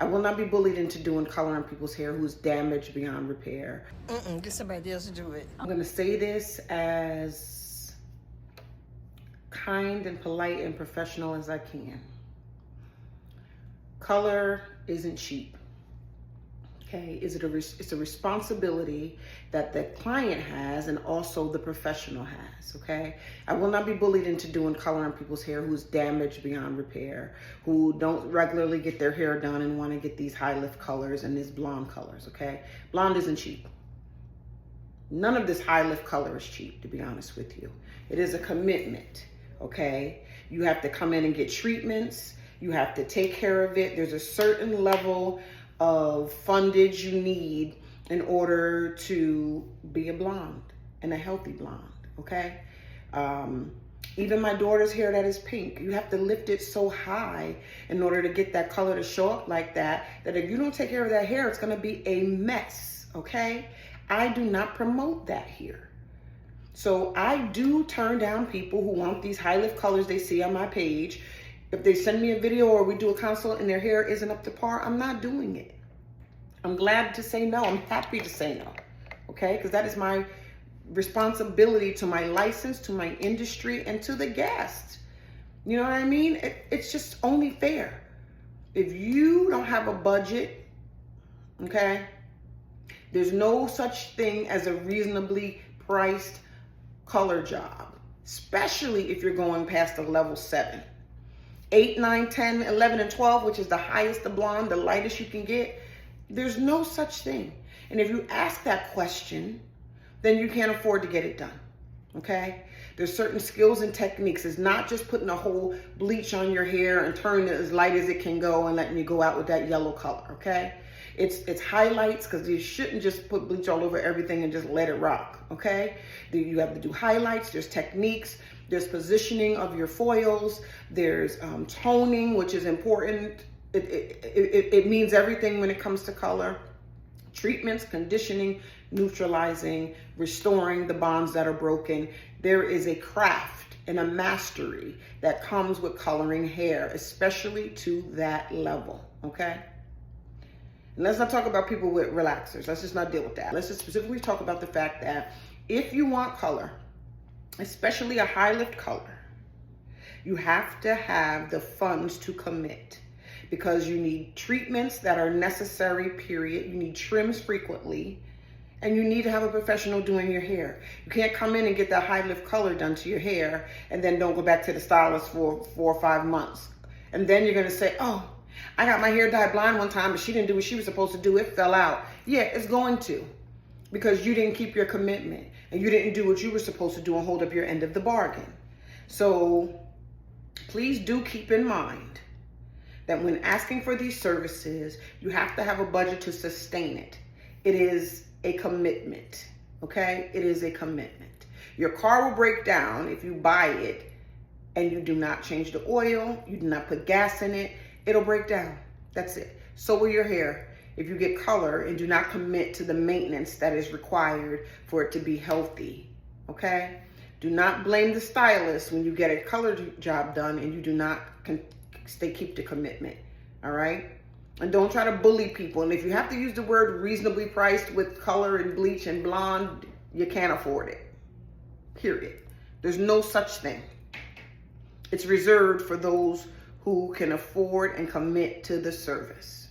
I will not be bullied into doing color on people's hair who's damaged beyond repair. Get somebody else to do it. I'm gonna say this as kind and polite and professional as I can. Color isn't cheap. Okay, it's a responsibility that the client has and also the professional has, okay? I will not be bullied into doing color on people's hair who's damaged beyond repair, who don't regularly get their hair done and want to get these high lift colors and these blonde colors, okay? Blonde isn't cheap. None of this high lift color is cheap, to be honest with you. It is a commitment, okay? You have to come in and get treatments. You have to take care of it. There's a certain level of fundage you need in order to be a blonde and a healthy blonde, okay? Even my daughter's hair that is pink, you have to lift it so high in order to get that color to show up like that, that if you don't take care of that hair, it's gonna be a mess, okay? I do not promote that here. So I do turn down people who want these high lift colors they see on my page. If they send me a video or we do a consult and their hair isn't up to par, I'm not doing it. I'm glad to say no. I'm happy to say no, okay? Because that is my responsibility to my license, to my industry, and to the guest. You know what I mean? It's just only fair. If you don't have a budget, okay, there's no such thing as a reasonably priced color job, especially if you're going past a level 7. 8, 9, 10, 11, and 12, which is the highest the blonde, the lightest you can get, there's no such thing. And if you ask that question, then you can't afford to get it done, okay? There's certain skills and techniques. It's not just putting a whole bleach on your hair and turning it as light as it can go and letting you go out with that yellow color, okay? It's highlights, because you shouldn't just put bleach all over everything and just let it rock, okay? You have to do highlights, there's techniques, there's positioning of your foils, there's toning, which is important. It means everything when it comes to color. Treatments, conditioning, neutralizing, restoring the bonds that are broken. There is a craft and a mastery that comes with coloring hair, especially to that level, okay? And let's not talk about people with relaxers. Let's just not deal with that. Let's just specifically talk about the fact that if you want color, especially a high lift color, you have to have the funds to commit, because you need treatments that are necessary, period. You need trims frequently, and you need to have a professional doing your hair. You can't come in and get that high lift color done to your hair and then don't go back to the stylist for 4 or 5 months. And then you're gonna say, oh, I got my hair dyed blonde one time, but she didn't do what she was supposed to do. It fell out. Yeah, it's going to, because you didn't keep your commitment and you didn't do what you were supposed to do and hold up your end of the bargain. So please do keep in mind that when asking for these services, you have to have a budget to sustain it. It is a commitment, okay? It is a commitment. Your car will break down if you buy it and you do not change the oil, you do not put gas in it, it'll break down. That's it. So will your hair if you get color and do not commit to the maintenance that is required for it to be healthy, okay? Do not blame the stylist when you get a color job done and you do not keep the commitment, all right? And don't try to bully people. And if you have to use the word reasonably priced with color and bleach and blonde, you can't afford it, period. There's no such thing. It's reserved for those who can afford and commit to the service.